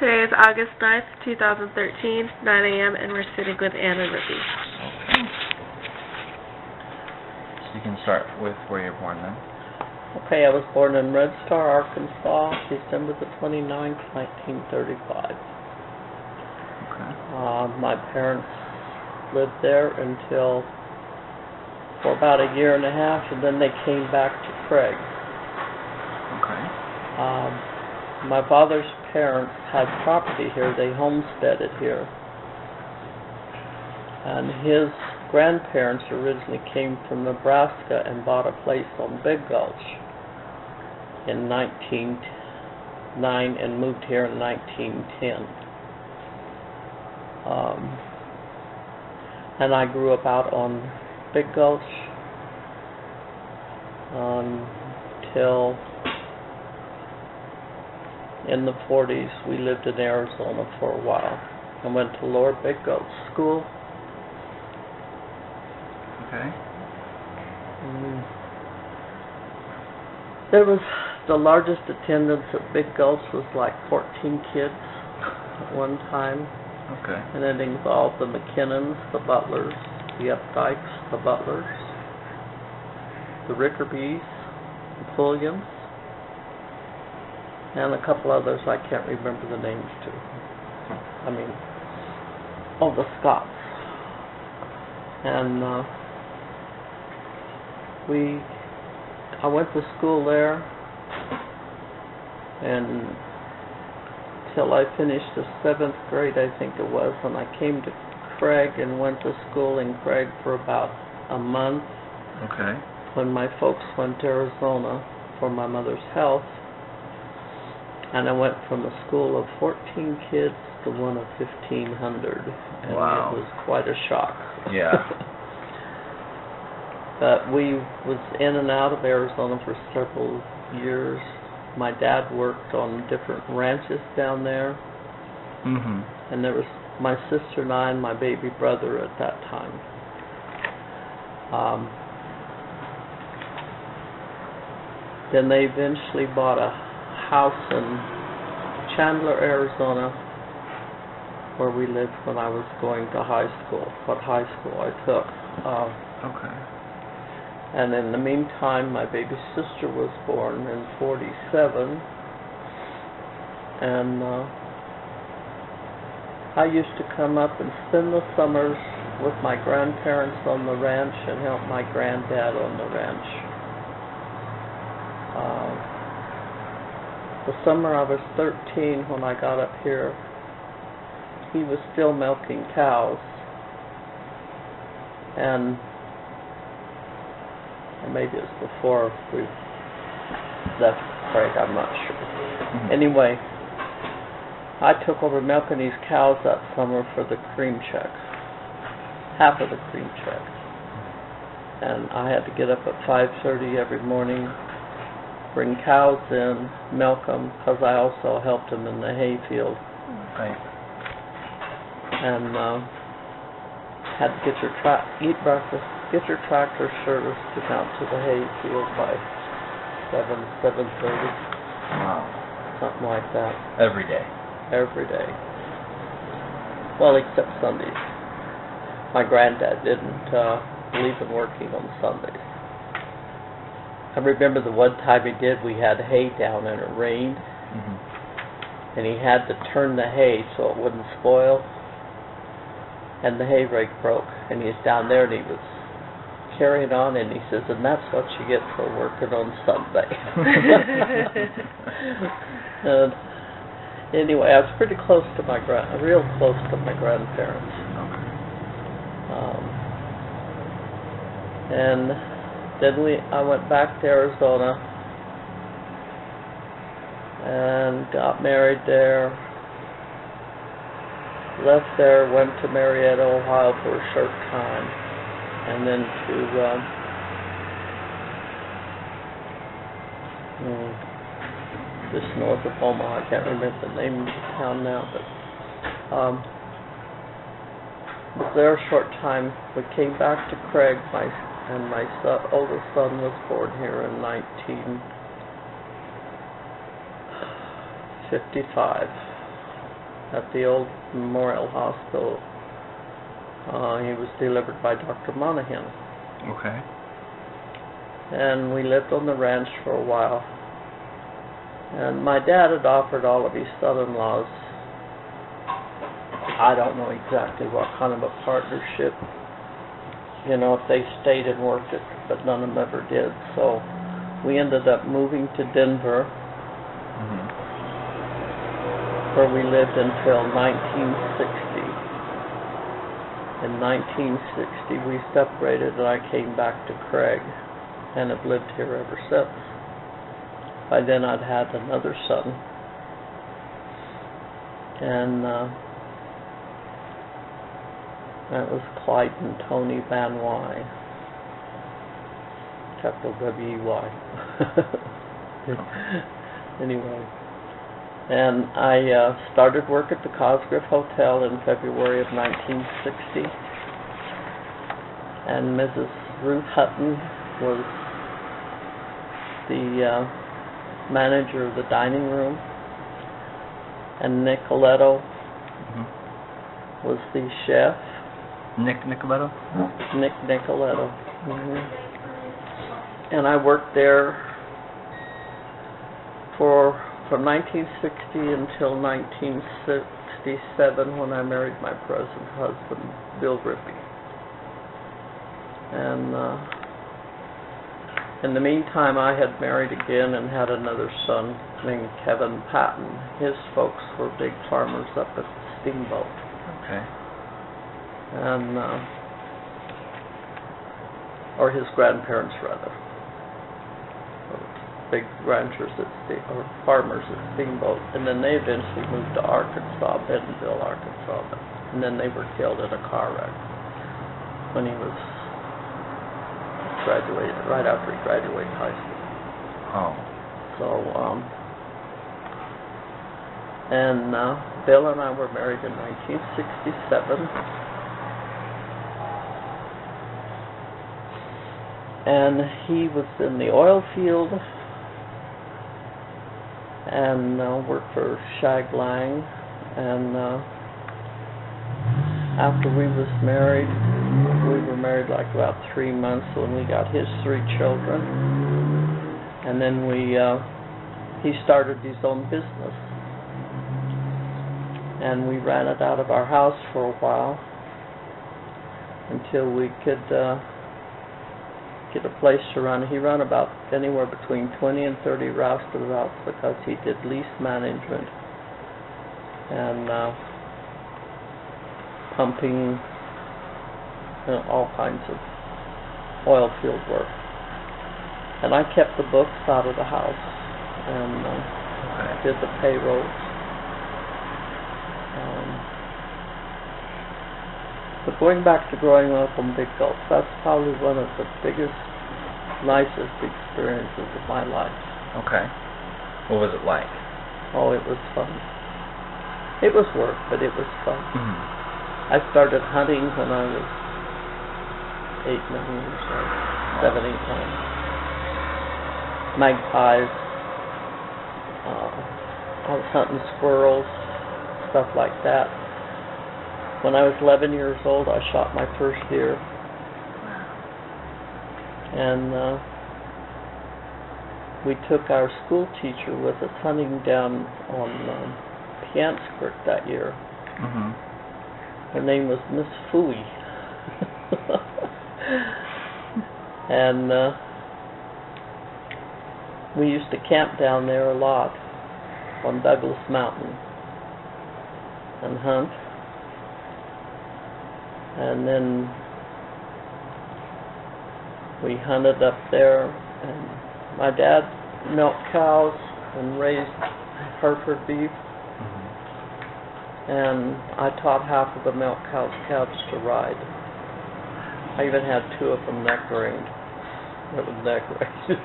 Today is August 9th, 2013, 9 a.m., and we're sitting with Ann and Rippy. Okay. So you can start with where you're born then. Okay, I was born in Red Star, Arkansas, December the 29th, 1935. Okay. My parents lived there until for about a year and a half, and then they came back to Craig. Okay. My father's parents had property here. They homesteaded here. And his grandparents originally came from Nebraska and bought a place on Big Gulch in 1909 and moved here in 1910. And I grew up out on Big Gulch until in the 40s we lived in Arizona for a while and went to Lower Big Gulch School. Okay. There was the largest attendance at Big Gulch was like 14 kids at one time. Okay. And it involved the McKinnons, the Butlers, the Updikes, the Butlers, the Rickabys, the Pulliams, and a couple others I can't remember the names to. The Scots. And I went to school there and till I finished the 7th grade, I think it was, and I came to Craig and went to school in Craig for about a month. Okay. When my folks went to Arizona for my mother's health, and I went from a school of 14 kids to one of 1,500, and wow. It was quite a shock. Yeah. But we was in and out of Arizona for several years. My dad worked on different ranches down there. Mhm. And there was my sister and I and my baby brother at that time. Then they eventually bought a house in Chandler, Arizona, where we lived when I was going to high school, what high school I took. Okay. And in the meantime, my baby sister was born in 47, and I used to come up and spend the summers with my grandparents on the ranch and help my granddad on the ranch. The summer I was 13 when I got up here, he was still milking cows, and maybe it was before we left Craig, I'm not sure. Mm-hmm. Anyway, I took over milking these cows that summer for the cream check, half of the cream check. And I had to get up at 5:30 every morning, bring cows in, milk them, because I also helped them in the hay field. Right. And had to get eat breakfast, get your tractor serviced, get out to the hay field by 7:30. Wow. Something like that. Every day. Every day. Well, except Sundays. My granddad didn't believe in working on Sundays. I remember the one time he did, we had hay down and it rained, and he had to turn the hay so it wouldn't spoil, and the hay rake broke, and he was down there and he was carrying on, and he says, and that's what you get for working on Sunday. And anyway, I was pretty close to real close to my grandparents. And then I went back to Arizona and got married there. Left there, went to Marietta, Ohio for a short time, and then to just north of Omaha. I can't remember the name of the town now, but was there a short time. We came back to Craig, and my oldest son was born here in 1955. at the old Memorial Hospital. He was delivered by Dr. Monahan. Okay. And we lived on the ranch for a while. And my dad had offered all of his son-in-laws, I don't know exactly what kind of a partnership, you know, if they stayed and worked it, but none of them ever did. So we ended up moving to Denver, where we lived until 1960. In 1960 we separated and I came back to Craig and have lived here ever since. By then I'd had another son, and that was Clyde and Tony Van Wy, capital W-E-Y. Anyway, and I started work at the Cosgrove Hotel in February of 1960, and Mrs. Ruth Hutton was the manager of the dining room, and Nicoletto was the chef. Nicoletto? Nick Nicoletto. And I worked there from 1960 until 1967, when I married my present husband, Bill Rippy. And in the meantime, I had married again and had another son named Kevin Patton. His folks were big farmers up at Steamboat. Okay. And, or his grandparents, rather. Big ranchers or farmers at Steamboat. And then they eventually moved to Arkansas, Bentonville, Arkansas. And then they were killed in a car wreck when he was graduated, right after he graduated high school. Oh. So, and Bill and I were married in 1967. And he was in the oil field and worked for Shag Lang. And after we was married, we were married like about 3 months when we got his 3 children. And then he started his own business. And we ran it out of our house for a while until we could get a place to run. He ran about anywhere between 20 and 30 roustabouts because he did lease management and pumping, all kinds of oil field work. And I kept the books out of the house and did the payrolls. But going back to growing up on Big Gulch, that's probably one of the biggest, nicest experiences of my life. Okay. What was it like? Oh, it was fun. It was work, but it was fun. I started hunting when I was 8, 9 years old, 7, 8, 9. Magpies. I was hunting squirrels, stuff like that. When I was 11 years old, I shot my first deer. And we took our school teacher with us hunting down on Piance Creek that year. Her name was Miss Fooey. And we used to camp down there a lot on Douglas Mountain and hunt. And then we hunted up there, and my dad milked cows and raised Hereford beef, and I taught half of the milk cows' calves to ride. I even had 2 of them neck-ringed. It was neck-ringed.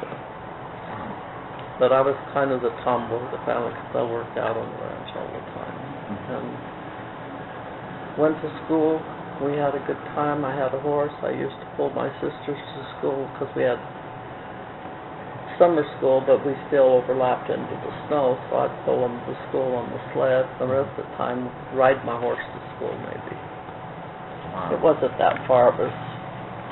But I was kind of the tomboy of the family because I worked out on the ranch all the time. And went to school. We had a good time. I had a horse. I used to pull my sisters to school because we had summer school, but we still overlapped into the snow, so I'd pull them to school on the sled. The rest of the time, ride my horse to school, maybe. Wow. It wasn't that far. It was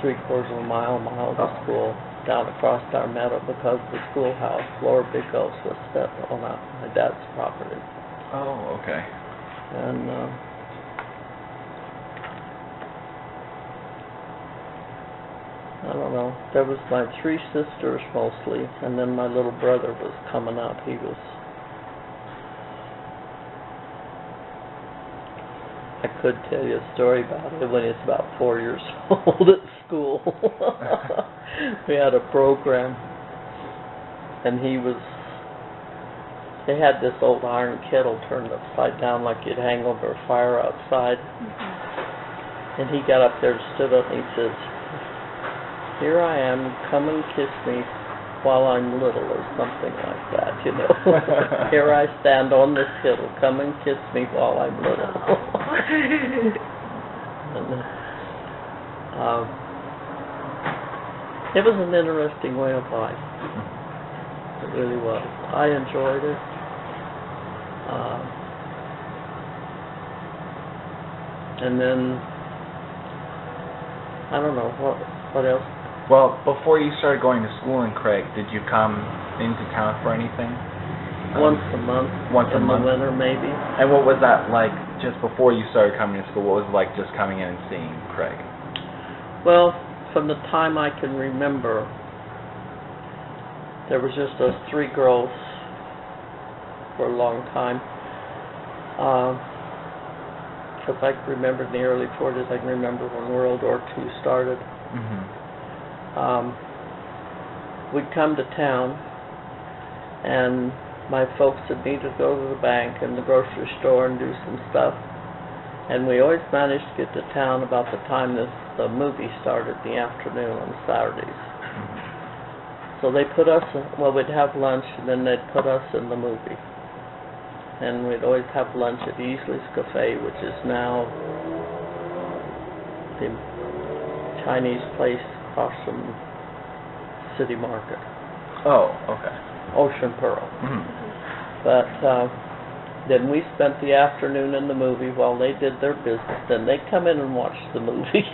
3/4 of a mile to school, down across our meadow, because the schoolhouse, Lower Big Gulch, was set on my dad's property. Oh, okay. And I don't know. There was my 3 sisters mostly, and then my little brother was coming up. I could tell you a story about it when he was about 4 years old at school. We had a program, and they had this old iron kettle turned upside down like you'd hang over a fire outside. And he got up there and stood up and he says, "Here I am, come and kiss me while I'm little," or something like that, you know. "Here I stand on this hill, come and kiss me while I'm little." And, it was an interesting way of life. It really was. I enjoyed it. And then, I don't know, what else? Well, before you started going to school in Craig, did you come into town for anything? Once a month. Once a month? In the winter, maybe. And what was that like, just before you started coming to school? What was it like just coming in and seeing Craig? Well, from the time I can remember, there was just us 3 girls for a long time. Because I can remember in the early 40s, I can remember when World War II started. We'd come to town, and my folks would need to go to the bank and the grocery store and do some stuff. And we always managed to get to town about the time the movie started in the afternoon on Saturdays. So they put us, we'd have lunch, and then they'd put us in the movie. And we'd always have lunch at Easley's Cafe, which is now the Chinese place across from City Market. Oh, okay. Ocean Pearl. But then we spent the afternoon in the movie while they did their business. Then they'd come in and watch the movie.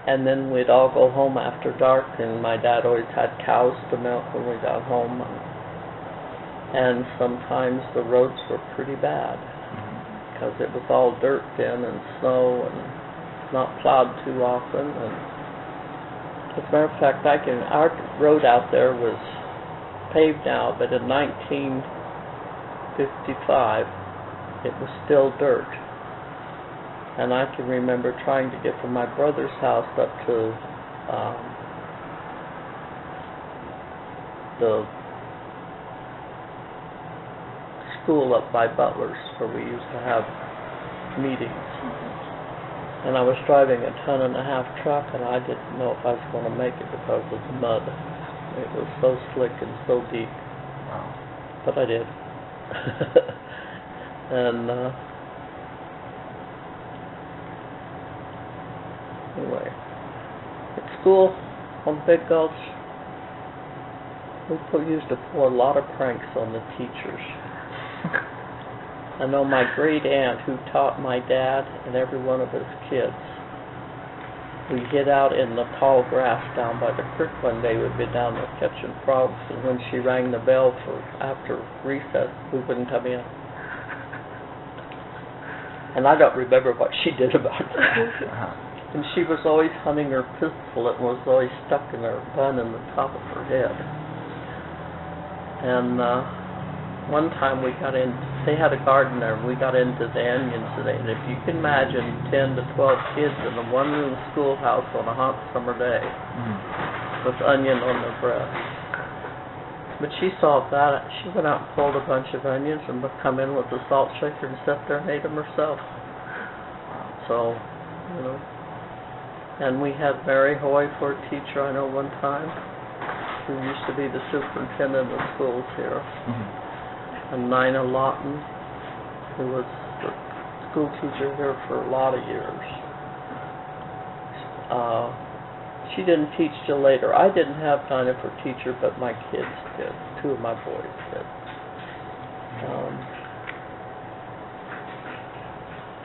And then we'd all go home after dark, and my dad always had cows to milk when we got home. And sometimes the roads were pretty bad, because it was all dirt then and snow and not plowed too often. And as a matter of fact, our road out there was paved now, but in 1955 it was still dirt. And I can remember trying to get from my brother's house up to the school up by Butler's, where we used to have meetings. And I was driving a 1.5-ton truck, and I didn't know if I was going to make it because of the mud. It was so slick and so deep. Wow. But I did. And anyway, at school on Big Gulch, we used to pull a lot of pranks on the teachers. I know my great aunt, who taught my dad and every one of his kids, we hid out in the tall grass down by the creek one day. We'd be down there catching frogs, and when she rang the bell for after recess, we wouldn't come in. And I don't remember what she did about it. And she was always hunting her pistol. It was always stuck in her bun in the top of her head. And one time we got in, they had a garden there, and we got into the onions today. And if you can imagine 10 to 12 kids in a one-room schoolhouse on a hot summer day with onion on their breast. But she saw that. She went out and pulled a bunch of onions and would come in with a salt shaker and sat there and ate them herself. So, you know. And we had Mary Hoy for a teacher, I know, one time, who used to be the superintendent of schools here. And Nina Lawton, who was the school teacher here for a lot of years. She didn't teach till later. I didn't have Dinah for teacher, but my kids did. 2 of my boys did.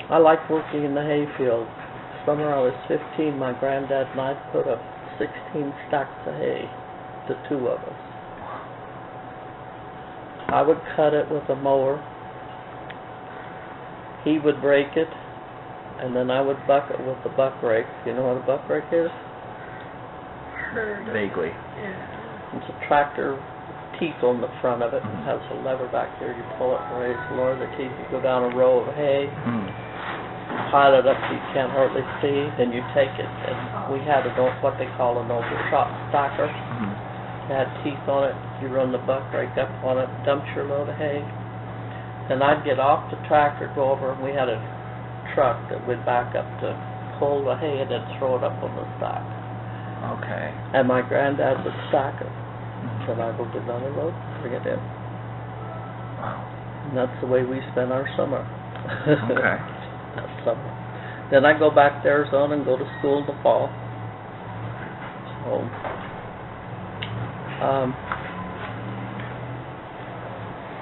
I liked working in the hayfield. Summer I was 15, my granddad and I put up 16 stacks of hay, the 2 of us. I would cut it with a mower. He would rake it, and then I would buck it with the buck rake. You know what a buck rake is? Heard of Vaguely. it. Yeah. It's a tractor teeth on the front of it. It has a lever back there. You pull it, raise, lower the teeth. You go down a row of hay, pile it up so you can't hardly see. Then you take it, and we had what they call an overshot stacker. It had teeth on it. You run the buck rake up on it, dumps your load of hay. Then I'd get off the tractor, go over, and we had a truck that would back up to pull the hay and then throw it up on the stack. Okay. And my granddad would stack it. Then I go get another load, bring it in. Wow. And that's the way we spent our summer. Okay. That summer. Then I go back to Arizona and go to school in the fall. So,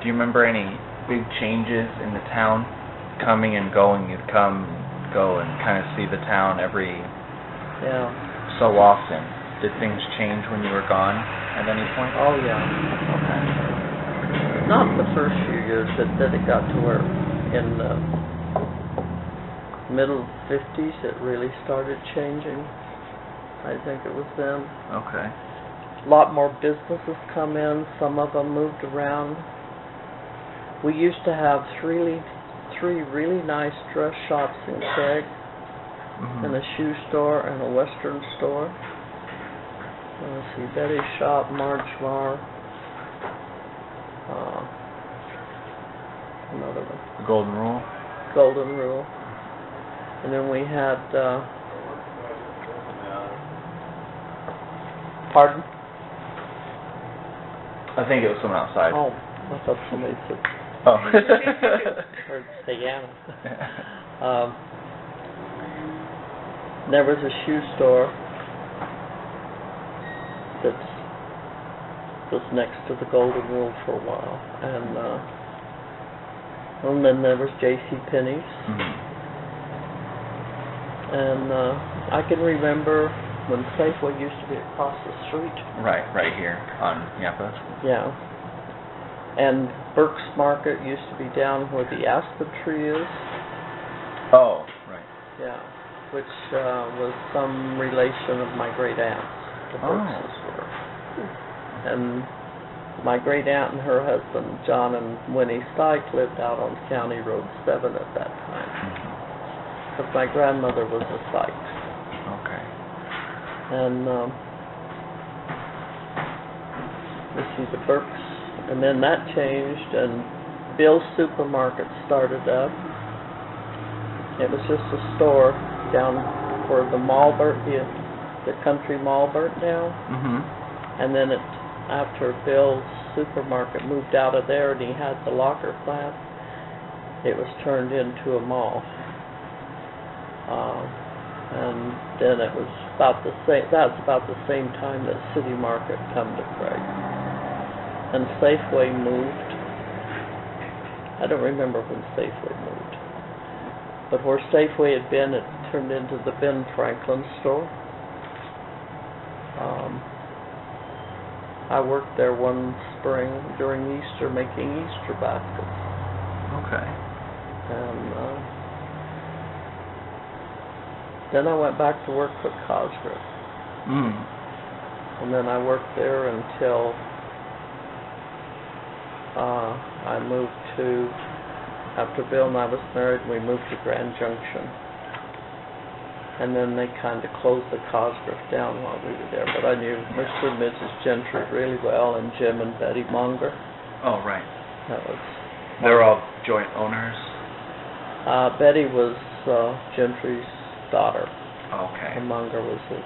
do you remember any big changes in the town? Coming and going, you'd come, go, and kind of see the town every so often. Did things change when you were gone at any point? Oh yeah. Okay. Not the first few years, but then it got to where in the middle 50s it really started changing. I think it was then. Okay. A lot more businesses come in. Some of them moved around. We used to have three really nice dress shops in Keg, and a shoe store and a western store. Let's see, Betty's Shop, Marchmar, another one. The Golden Rule? Golden Rule. And then we had, pardon? I think it was someone outside. Oh, I thought somebody said, Oh. or say Anna. There was a shoe store that was next to the Golden Rule for a while, and then there was J.C. Penney's, and I can remember when Safeway used to be across the street. Right here on Yapa. Yeah. And Burke's Market used to be down where the aspen tree is. Oh, right. Yeah, which was some relation of my great aunt, the Burke's were. And my great aunt and her husband, John and Winnie Syke, lived out on County Road 7 at that time. Because my grandmother was a Syke. Okay. And let's see, the Burke's. And then that changed, and Bill's Supermarket started up. It was just a store down where the mall burnt, the country mall burnt down. And then after Bill's Supermarket moved out of there and he had the locker plant, it was turned into a mall. And then it was about the same. That's about the same time that City Market come to Craig. And Safeway moved. I don't remember when Safeway moved. But where Safeway had been, it turned into the Ben Franklin store. I worked there one spring during Easter making Easter baskets. Okay. And then I went back to work for Cosgrove. And then I worked there until I moved to, after Bill and I was married, we moved to Grand Junction. And then they kind of closed the Cosgrove down while we were there. But I knew Mr. and Mrs. Gentry really well, and Jim and Betty Munger. Oh, right. That was. They're all joint owners? Betty was Gentry's daughter. Okay. And Munger was his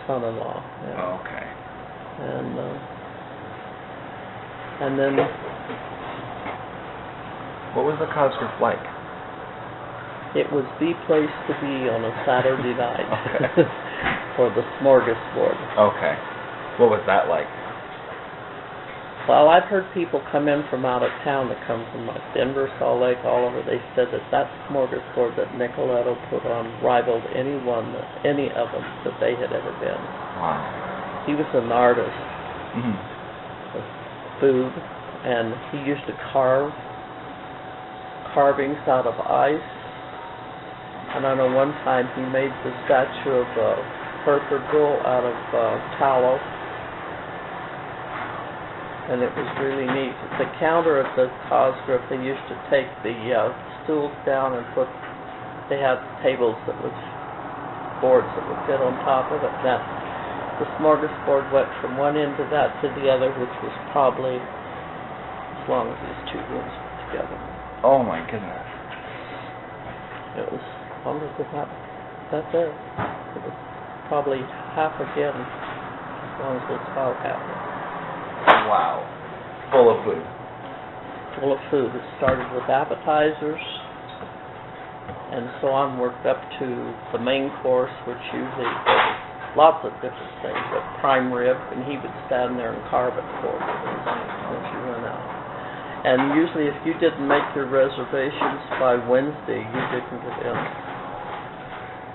son-in-law. Yeah. Oh, okay. And then. What was the Cosgrove like? It was the place to be on a Saturday night Okay. for the smorgasbord. Okay. What was that like? Well, I've heard people come in from out of town that come from like Denver, Salt Lake, all over. They said that smorgasbord that Nicoletto put on rivaled any of them that they had ever been. Wow. He was an artist Mhm. of food, and he used to carve carvings out of ice. And I know one time he made the statue of Hereford bull out of tallow. And it was really neat. The counter at the Cosgrove, they used to take the stools down and they had tables that was boards that would fit on top of it. The smorgasbord went from one end of that to the other, which was probably as long as these two rooms put together. Oh my goodness. It was longer than that there. It was probably half again, as long as this file happened. Wow. Full of food. Full of food. It started with appetizers, and so on, worked up to the main course, which usually was lots of different things, but prime rib, and he would stand there and carve it for you once you went out. And usually if you didn't make your reservations by Wednesday, you didn't get in.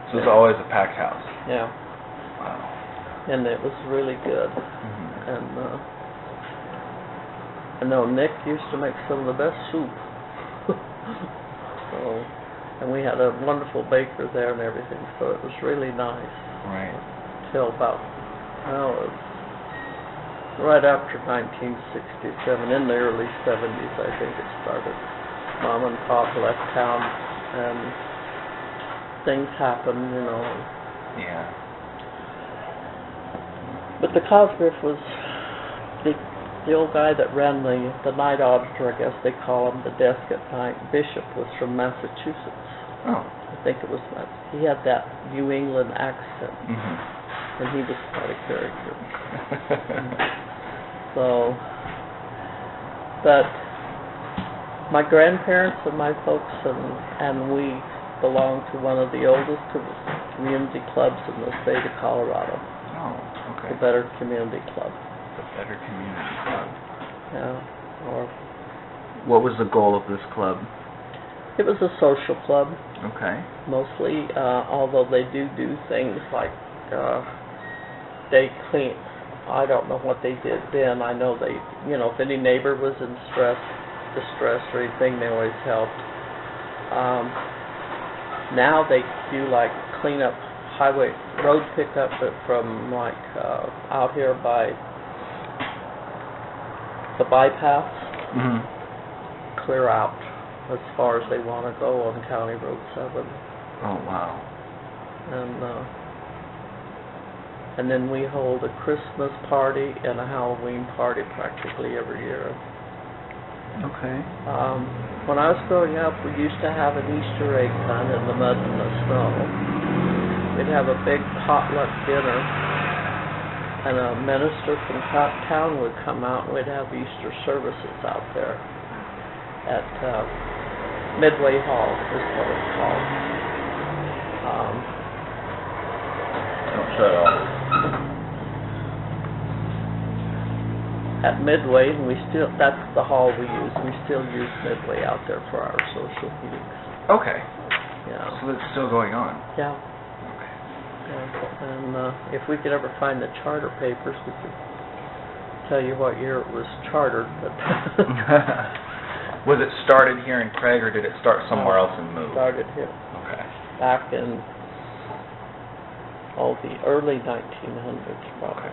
So it was always a packed house. Yeah. Wow. And it was really good. Mhm. And I know Nick used to make some of the best soup. And we had a wonderful baker there and everything, so it was really nice. Right. Till about, it was right after 1967, in the early 70s, I think it started. Mom and Pop left town, and things happened, Yeah. But the Cosgrove was the old guy that ran the night auditor, I guess they call him, the desk at night. Bishop was from Massachusetts. Oh. I think it was. He had that New England accent, Mhm. and he was quite a character. So, but my grandparents and my folks and we belonged to one of the oldest community clubs in the state of Colorado. Oh, okay. The Better Community Club. The Better Community Club. Yeah. Or What was the goal of this club? it was a social club, Okay. mostly, although they do things like they clean. I don't know what they did then. I know they, if any neighbor was in distress or anything, they always helped. Now they do like clean up road pickup from like out here by the bypass, Mhm. clear out as far as they want to go on County Road 7. Oh wow. And then we hold a Christmas party and a Halloween party practically every year. Okay. When I was growing up, we used to have an Easter egg hunt in the mud and the snow. We'd have a big potluck dinner, and a minister from town would come out, and we'd have Easter services out there at Midway Hall, is what it's called. Don't shut off. At Midway, and that's the hall we use. We still use Midway out there for our social meetings. Okay. Yeah. So it's still going on. Yeah. Okay. Yeah. And if we could ever find the charter papers, we could tell you what year it was chartered. But Was it started here in Craig, or did it start somewhere else and move? Started here Okay. back in the early 1900s, probably.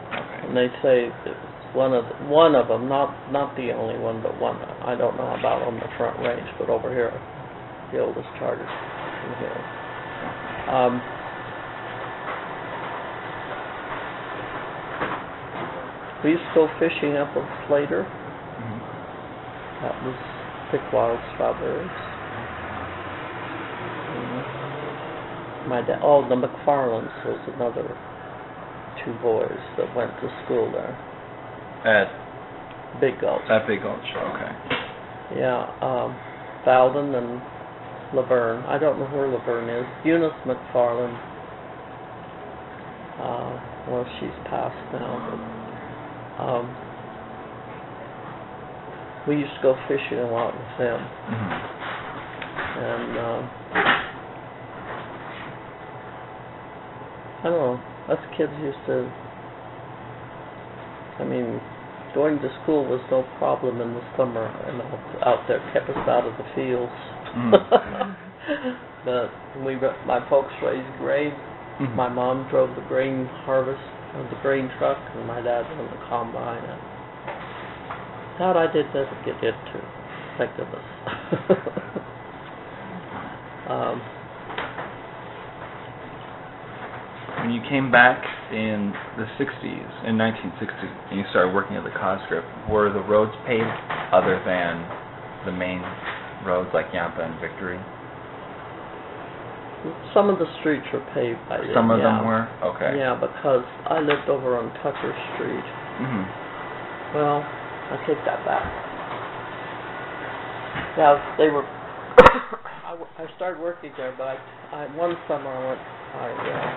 Okay. And they say it was one of them, not the only one, but one. I don't know about on the Front Range, but over here, the oldest charter in here. We used to go fishing up on Slater. Mhm. That was pick wild strawberries. My dad, the McFarlands was another two boys that went to school there. At Big Gulch. Big Gulch. Okay. Yeah, Falden and Laverne. I don't know where Laverne is. Eunice McFarland. Well, she's passed now, but we used to go fishing a lot with them. And I don't know, us kids used to, I mean, going to school was no problem in the summer, and out there kept us out of the fields. But my folks raised grain. My mom drove the grain harvest, the grain truck, and my dad owned the combine. And that I did never get into, thank goodness. When you came back in the 60s, in 1960, and you started working at the conscript, were the roads paved other than the main roads like Yampa and Victory? Some of the streets were paved by then. Some of them were? Okay. Yeah, because I lived over on Tucker Street. Well, I take that back. Yeah, they were. I started working there, but one summer I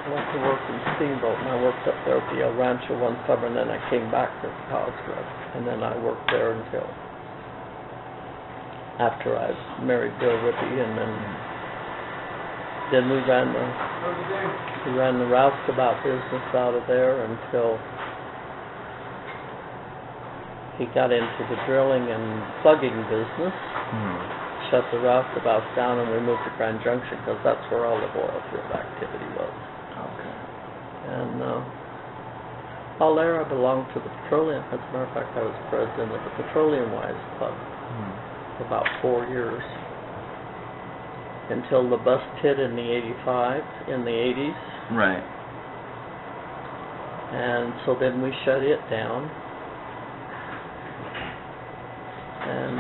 went to work in Steamboat, and I worked up there at the El Rancho one summer, and then I came back to Cosgrove, and then I worked there until after I married Bill Rippy, and then we ran the roustabout business out of there until he got into the drilling and plugging business. Shut the roustabouts down, and we moved to Grand Junction because that's where all the oil field activity was. Okay. And all there, I belonged to the petroleum. As a matter of fact, I was president of the Petroleum Wives Club for about 4 years, until the bust hit in the 80s. Right. And so then we shut it down. And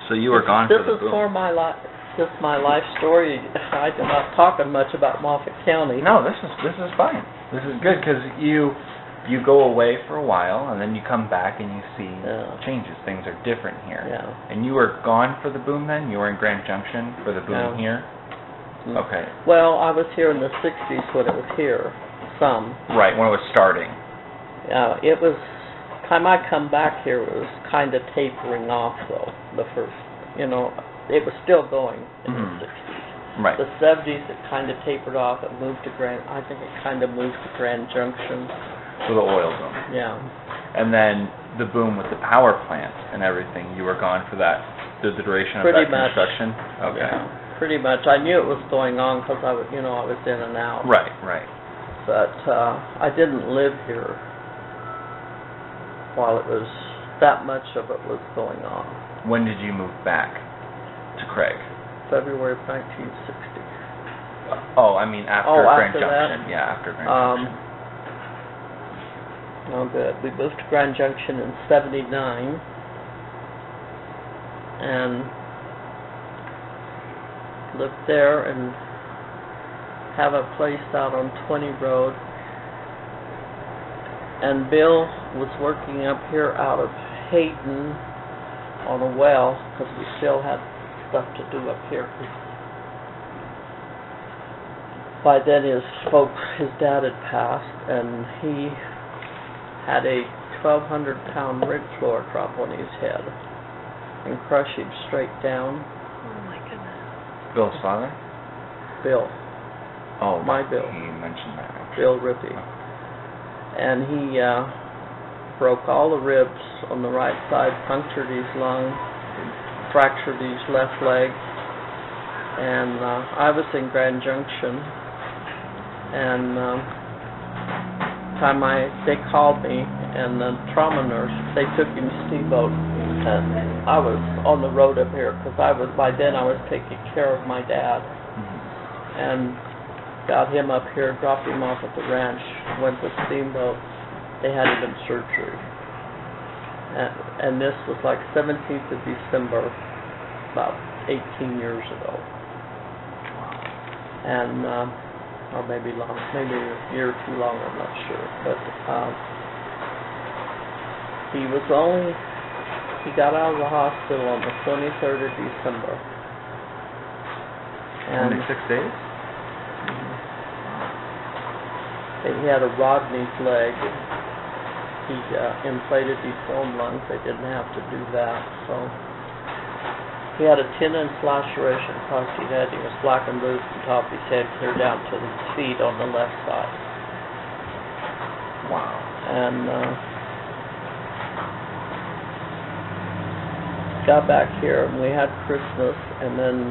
so you were gone for the boom. This is for my life. Just my life story. I'm not talking much about Moffat County. No, this is fine. This is good because you go away for a while and then you come back and you see changes. Things are different here. Yeah. And you were gone for the boom then? You were in Grand Junction for the boom here? Okay. Well, I was here in the 60s when it was here. Some. Right, when it was starting. It was, time I come back here, it was kind of tapering off though. The first, it was still going in the 60s. Right. The 70s it kind of tapered off. It moved to I think it kind of moved to Grand Junction. So the oil boom. Yeah. And then the boom with the power plant and everything, you were gone for that, the duration of Pretty that much. construction? Okay. Yeah, pretty much. I knew it was going on because I was in and out. Right. But I didn't live here while it was, that much of it was going on. When did you move back to Craig? February of 1960. Oh, I mean after Grand after Junction. that? Yeah, after Grand Junction. Oh, good. We moved to Grand Junction in 79, and lived there and have a place out on 20 Road. And Bill was working up here out of Hayden on a well, because we still had stuff to do up here. By then his dad had passed, and he had a 1,200-pound rig floor drop on his head and crush him straight down. Oh my goodness. Bill's father? Bill. Oh, my Bill. He mentioned that. Bill Rippy. And he broke all the ribs on the right side, punctured his lung, fractured his left leg. And I was in Grand Junction, and they called me, and the trauma nurse, they took him to Steamboat, and I was on the road up here, because by then I was taking care of my dad, and got him up here, dropped him off at the ranch, went to Steamboat. They had him in surgery, and this was like 17th of December, about 18 years ago, and or maybe a year or two longer, I'm not sure. But he was only He got out of the hospital on the 23rd of December. And 26 days? he had a rod in his leg. He inflated his foam lungs. They didn't have to do that, so he had a 10-inch laceration across his head. He was black and blue from top of his head clear down to his feet on the left side. Wow. And got back here, and we had Christmas, and then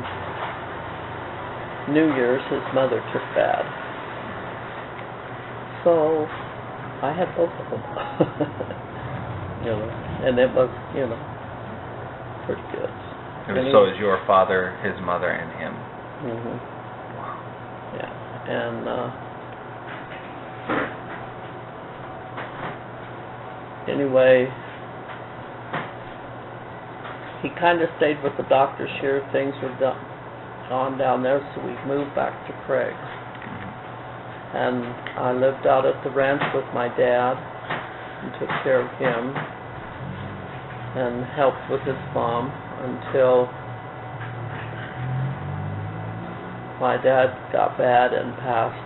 New Year's, his mother took bad. So I had both of them. And it was, pretty good. So is your father, his mother, and him? Mhm. Wow. Yeah, and anyway, he kind of stayed with the doctors here. Things were gone down there, so we moved back to Craig. And I lived out at the ranch with my dad and took care of him and helped with his mom until my dad got bad and passed,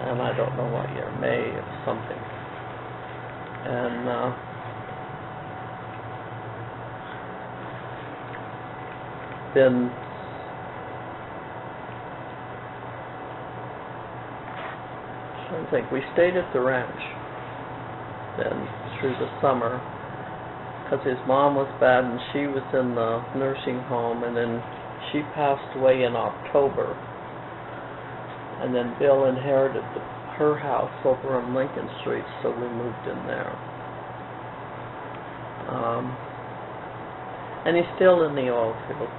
and I don't know what year, May or something. And then I think we stayed at the ranch then through the summer because his mom was bad and she was in the nursing home, and then she passed away in October, and then Bill inherited her house over on Lincoln Street, so we moved in there. And he's still in the oil field.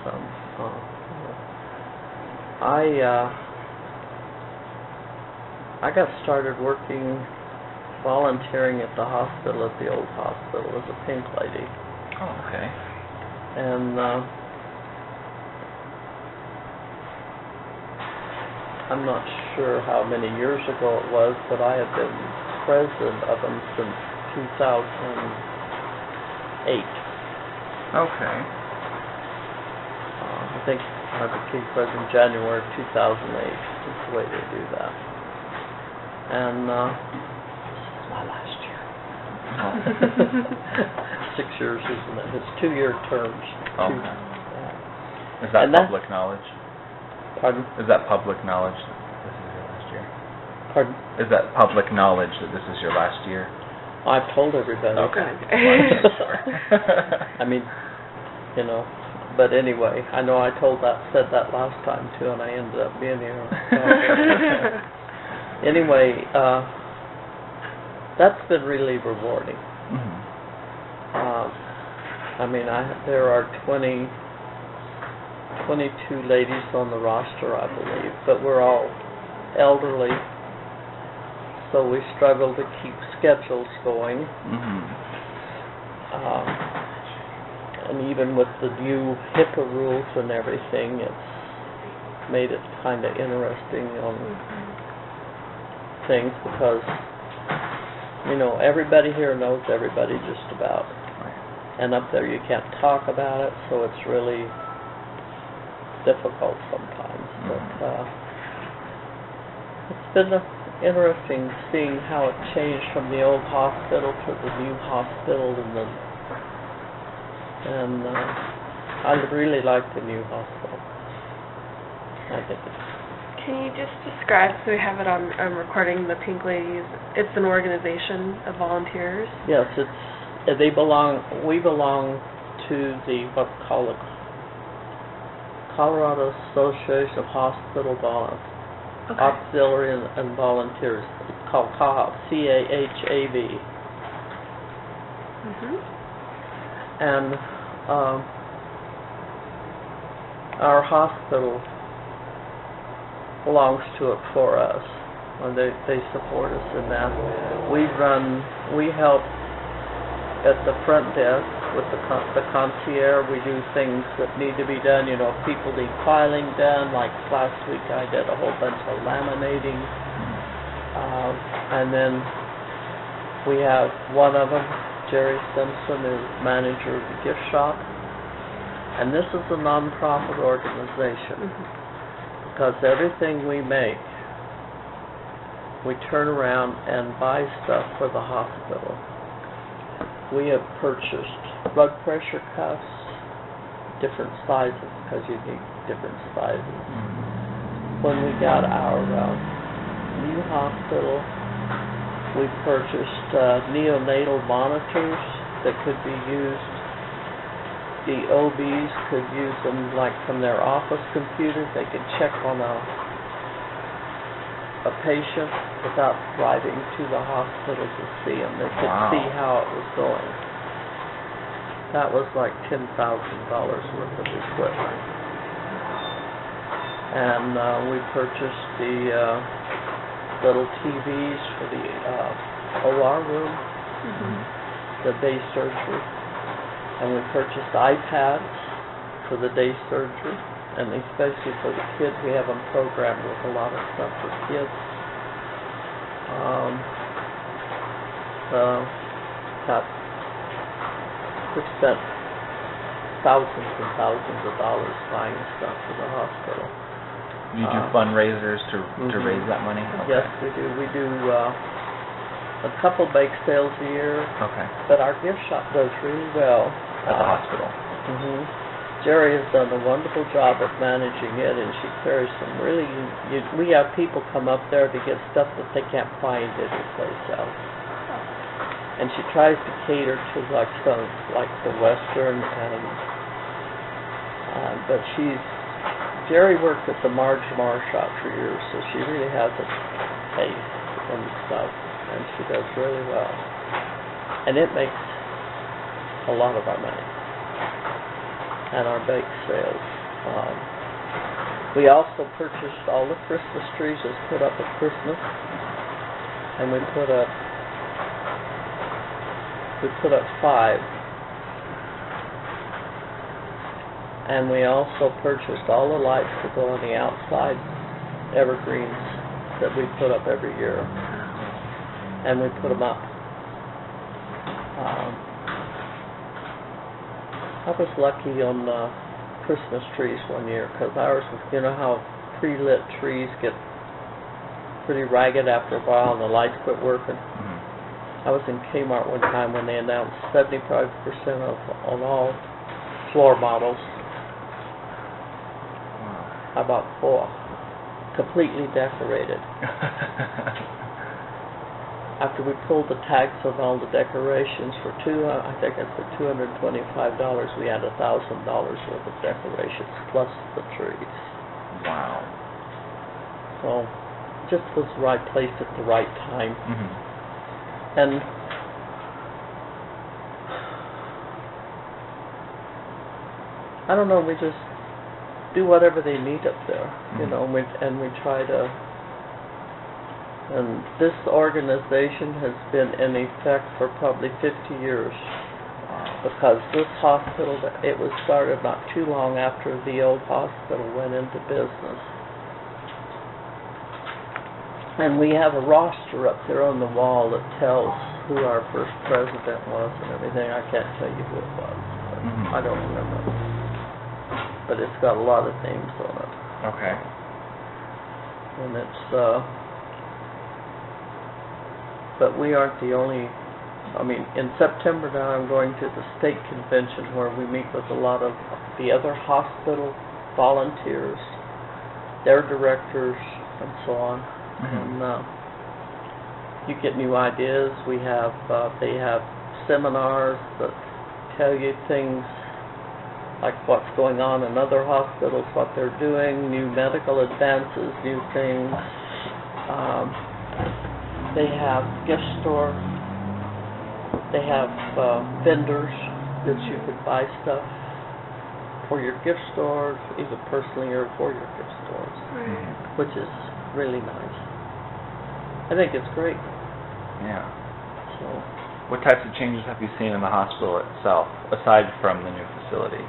So, I got started working, volunteering at the hospital, at the old hospital, as a pink lady. Oh, okay. And I'm not sure how many years ago it was, but I have been president of them since 2008. Okay. I think I became president January 2008. That's the way they do that. And this is my last year. 6 years, isn't it? It's 2-year terms. Okay. Yeah. Is that public knowledge? Pardon? Is that public knowledge that this is your last year? Pardon? Is that public knowledge that this is your last year? I've told everybody. Okay. I mean, but anyway, I know I said that last time too, and I ended up being here. Anyway, that's been really rewarding. Mm-hmm. I mean, there are 22 ladies on the roster, I believe, but we're all elderly, so we struggle to keep schedules going. Mm-hmm. And even with the new HIPAA rules and everything, it's made it kind of interesting on things because, everybody here knows everybody just about. And up there you can't talk about it, so it's really difficult sometimes. But it's been interesting seeing how it changed from the old hospital to the new hospital, and I really like the new hospital. I think it's... Can you just describe, so we have it on recording, the Pink Ladies? It's an organization of volunteers? Yes, we belong to the, what's called the Colorado Association of Hospital Auxiliary and Volunteers. It's called CAHV, C-A-H-A-V. Mm-hmm. And our hospital belongs to it for us. They support us in that. We help at the front desk with the concierge. We do things that need to be done. If people need filing done, like last week I did a whole bunch of laminating. And then we have one of them Jerry Simpson is manager of the gift shop. And this is a non-profit organization because everything we make, we turn around and buy stuff for the hospital. We have purchased blood pressure cuffs, different sizes because you need different sizes. When we got our new hospital, we purchased neonatal monitors that could be used. The OBs could use them like from their office computer. They could check on a patient without driving to the hospital to see them. They could see how it was going. That was like $10,000 worth of equipment. And we purchased the little TVs for the OR room, the day surgery. And we purchased iPads for the day surgery, and especially for the kids. We have them programmed with a lot of stuff for kids. We spent thousands and thousands of dollars buying stuff for the hospital. You do fundraisers to raise that money? Okay. Yes, we do. We do a couple bake sales a year. Okay. But our gift shop does really well. At the hospital? Jerry has done a wonderful job of managing it, and she carries some really... we have people come up there to get stuff that they can't find anyplace else. And she tries to cater to like the Western, and but Jerry worked at the Marge Marr shop for years, so she really has a taste and stuff, and she does really well. And it makes a lot of our money and our bake sales. We also purchased all the Christmas trees that's put up at Christmas, and we put up 5. And we also purchased all the lights that go on the outside evergreens that we put up every year, and we put them up. I was lucky on Christmas trees one year, because ours, you know how pre-lit trees get pretty ragged after a while and the lights quit working? I was in Kmart one time when they announced 75% off on all floor models. I bought 4, completely decorated. After we pulled the tags on all the decorations for I think it's for $225, we had $1,000 worth of decorations plus the trees. Wow. So, just was the right place at the right time. And I don't know, we just do whatever they need up there, you know, and we try to. And this organization has been in effect for probably 50 years, because this hospital, it was started not too long after the old hospital went into business. And we have a roster up there on the wall that tells who our first president was and everything. I can't tell you who it was, but I don't remember. But it's got a lot of names on it. Okay. And it's, but we aren't the only. I mean, in September now I'm going to the state convention where we meet with a lot of the other hospital volunteers, their directors, and so on. And you get new ideas. We have, they have seminars that tell you things like what's going on in other hospitals, what they're doing, new medical advances, new things. They have gift store. They have vendors that you could buy stuff for your gift stores, either personally or for your gift stores, which is really nice. I think it's great. Yeah. So, what types of changes have you seen in the hospital itself, aside from the new facility?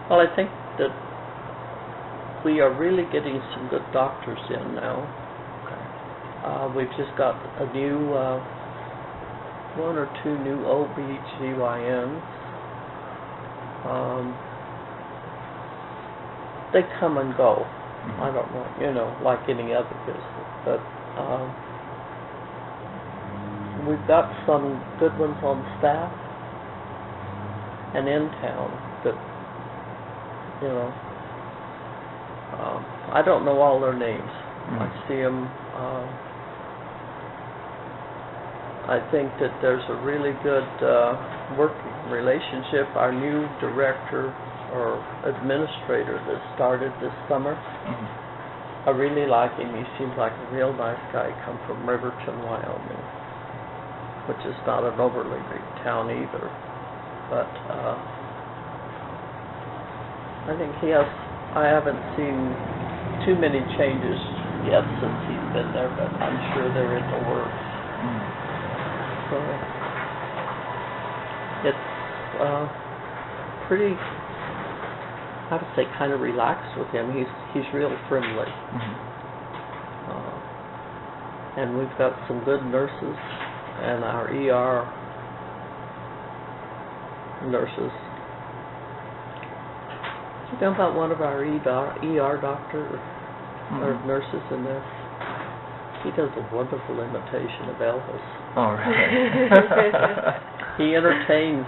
well, I think that we are really getting some good doctors in now. We've just got a new, one or two new OB/GYNs. They come and go. I don't know, like any other business, but we've got some good ones on staff and in town that, I don't know all their names. I see them. I think that there's a really good working relationship. Our new director or administrator that started this summer, I really like him. He seems like a real nice guy. Come from Riverton, Wyoming, which is not an overly big town either. But I think I haven't seen too many changes yet since he's been there, but I'm sure they're in the works. So it's pretty, I would say, kind of relaxed with him. He's real friendly. And we've got some good nurses, and our ER nurses. You know about one of our ER doctor or nurses in this? He does a wonderful imitation of Elvis. Oh, really? He entertains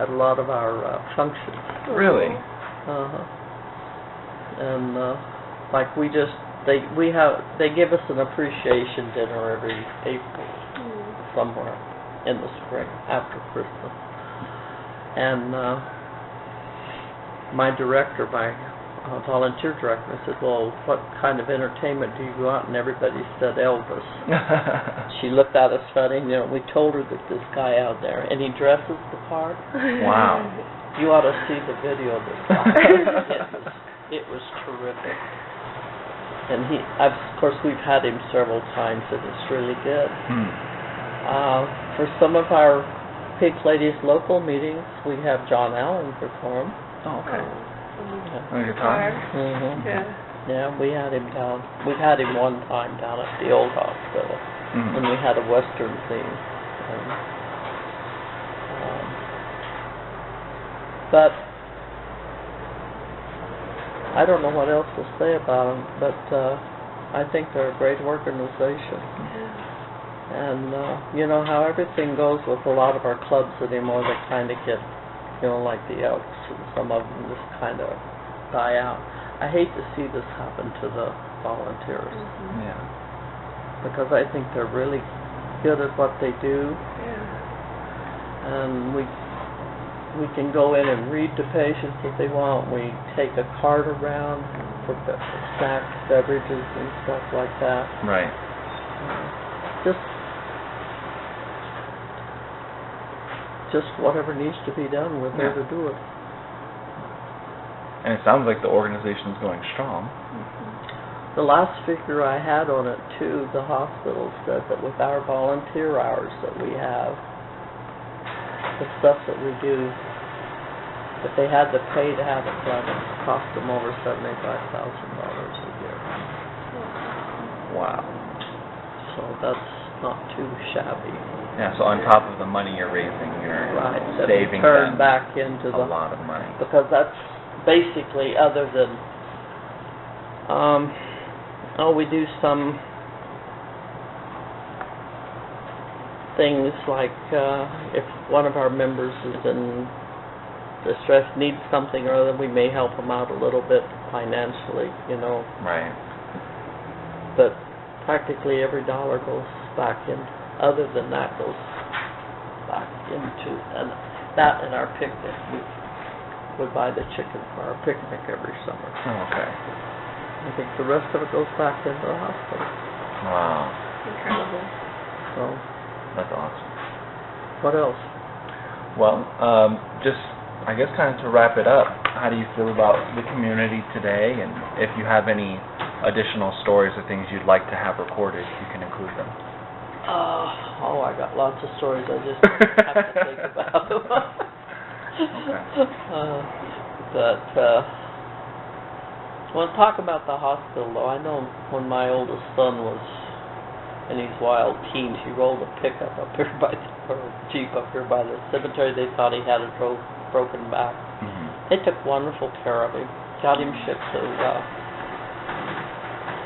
at a lot of our functions. Really? And like they give us an appreciation dinner every April somewhere in the spring after Christmas. And my director, my volunteer director, I said, well, what kind of entertainment do you go out? And everybody said Elvis. She looked at us funny, we told her that this guy out there, and he dresses the part. Wow. You ought to see the video of this guy. It was terrific. And of course, we've had him several times, and it's really good. For some of our Pink Ladies local meetings, we have John Allen perform. Oh, okay. On guitar? Yeah, we had him down. We've had him one time down at the old hospital when we had a Western theme. But I don't know what else to say about them, but I think they're a great organization. And you know how everything goes with a lot of our clubs anymore, they kind of get, like the Elks, and some of them just kind of die out. I hate to see this happen to the volunteers. Yeah. Because I think they're really good at what they do. And we can go in and read to patients if they want. We take a cart around for snacks, beverages, and stuff like that. Right. Just whatever needs to be done, we're there to do it. And it sounds like the organization's going strong. The last figure I had on it, too, the hospital said that with our volunteer hours that we have, the stuff that we do, if they had to pay to have it done, it cost them over $75,000 a year. Wow. So that's not too shabby. Yeah, so on top of the money you're raising, you're saving them back into a lot of money. Because that's basically, other than, we do some things like if one of our members is in distress, needs something or other, we may help them out a little bit financially, Right. But practically every dollar goes back in. Other than that, goes back into, and that and our picnic. We buy the chicken for our picnic every summer. Oh, okay. I think the rest of it goes back into the hospital. Wow. Incredible. So. That's awesome. What else? Well, just, I guess kind of to wrap it up, how do you feel about the community today? And if you have any additional stories or things you'd like to have recorded, you can include them. I got lots of stories. I just have to think about them. Well, talk about the hospital, though. I know when my oldest son was and these wild teens. He rolled a pickup up here by or a Jeep up here by the cemetery. They thought he had a broken back. They took wonderful care of him. Got him shipped to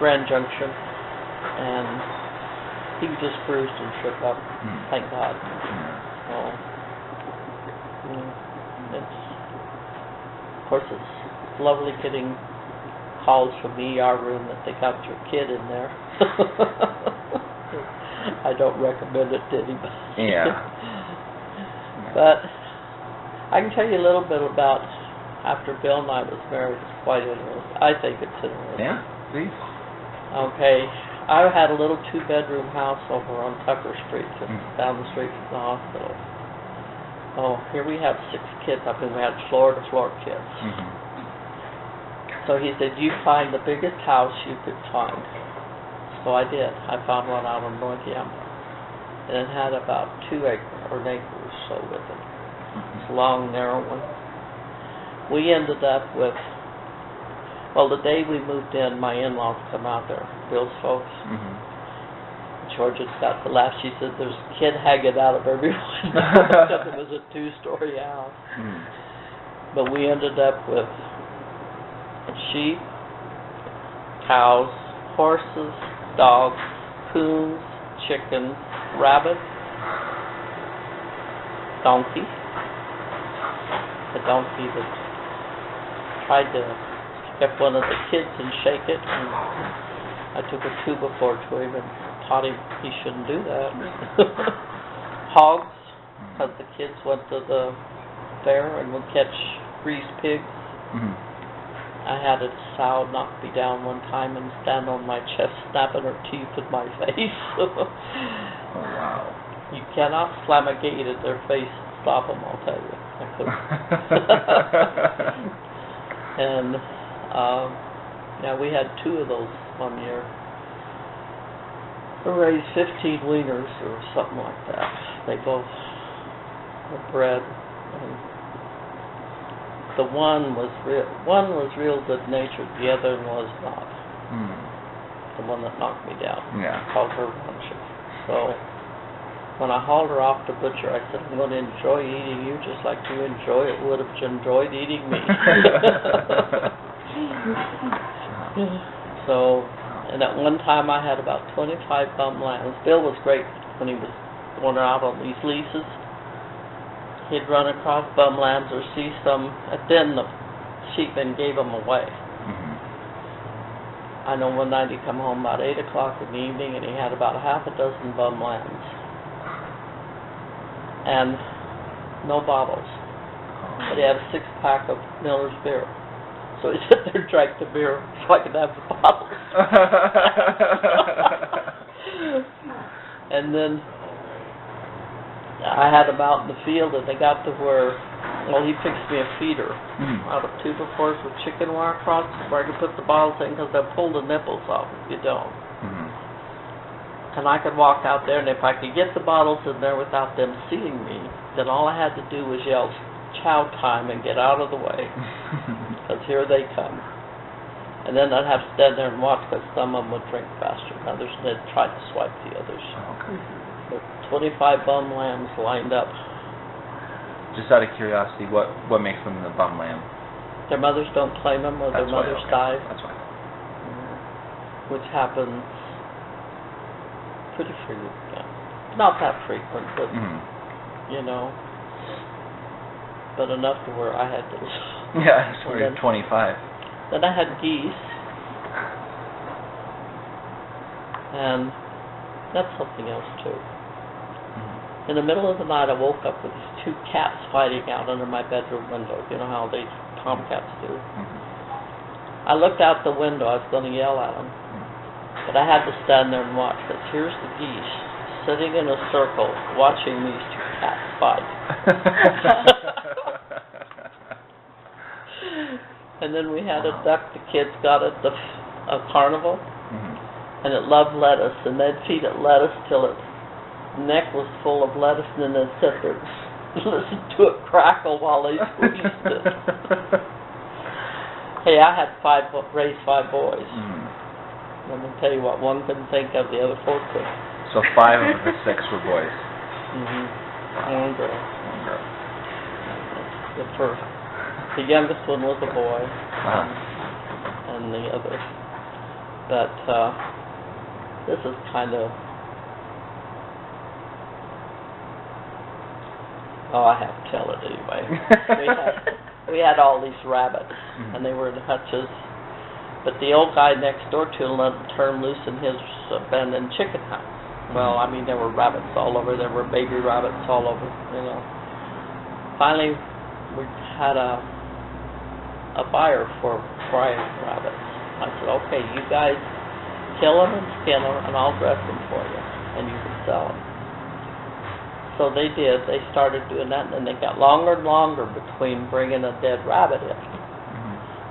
Grand Junction, and he was just bruised and shook up. Thank God. So, of course, it's lovely getting calls from the ER room that they got your kid in there. I don't recommend it to anybody. Yeah. But I can tell you a little bit about after Bill and I was married. It's quite interesting. I think it's interesting. Yeah, please. Okay. I had a little 2-bedroom house over on Tucker Street, just down the street from the hospital. Oh, here we have 6 kids. I mean, we had floor-to-floor kids. So he said, you find the biggest house you could find. So I did. I found one out on North Yamba. And it had about 2 acres, or an acre or so with it. It's a long, narrow one. We ended up with, well, the day we moved in, my in-laws come out there, Bill's folks. Georgia's got to laugh. She said, there's a kid hanging out of every window because it was a 2-story house. But we ended up with sheep, cows, horses, dogs, coons, chickens, rabbits, donkey. A donkey that tried to pick one of the kids and shake it. And I took a 2x4 to him and taught him he shouldn't do that. Hogs, because the kids went to the fair and would catch greased pigs. I had a sow knock me down one time and stand on my chest, snapping her teeth in my face. Oh, wow. You cannot slam a gate at their face and stop them, I'll tell you. I couldn't. And, yeah, we had 2 of those one year. We raised 15 wieners or something like that. They both were bred. And the one was real good-natured, the other one was not. The one that knocked me down. Yeah. I called her Buncher. So when I hauled her off to butcher, I said, I'm going to enjoy eating you just like you would have enjoyed eating me. So, and at one time I had about 25 bum lambs. Bill was great when he was going out on these leases. He'd run across bum lambs or see some, and then the sheepmen gave them away. I know one night he come home about 8 o'clock in the evening and he had about a half a dozen bum lambs. And no bottles. But he had a 6-pack of Miller's beer. So he sat there and drank the beer so I could have the bottles. And then I had them out in the field, and they got to where, well, he fixed me a feeder out of 2x4s with chicken wire across where I could put the bottles in because they'll pull the nipples off if you don't. And I could walk out there, and if I could get the bottles in there without them seeing me, then all I had to do was yell, chow time, and get out of the way, because here they come. And then I'd have to stand there and watch, because some of them would drink faster. Others, they'd try to swipe the others. 25 bum lambs lined up. Just out of curiosity, what makes them the bum lamb? Their mothers don't claim them, or their mothers die. That's right. Which happens pretty frequently. Not that frequent, but, you know, but enough to where I had to... Yeah, so you're 25. Then I had geese. And that's something else, too. In the middle of the night, I woke up with these 2 cats fighting out under my bedroom window. You know how they tomcats do. I looked out the window. I was going to yell at them. But I had to stand there and watch, because here's the geese sitting in a circle watching these 2 cats fight. And then we had a duck the kids got at the carnival, and it loved lettuce, and they'd feed it lettuce till its neck was full of lettuce, and then they'd sit there and listen to it crackle while they squeezed it. Hey, I had raised 5 boys. And I'll tell you what, one couldn't think of, the other 4 could. So 5 of the 6 were boys. One girl. One girl. The first. The youngest one was a boy. And the other. But this is kind of... Oh, I have to tell it anyway. we had all these rabbits, and they were in hutches. But the old guy next door to him let them turn loose in his abandoned chicken house. Well, I mean, there were rabbits all over. There were baby rabbits all over, you know. Finally, we had a buyer for fried rabbits. I said, okay, you guys kill them and skin them, and I'll dress them for you, and you can sell them. So they did. They started doing that, and then they got longer and longer between bringing a dead rabbit in.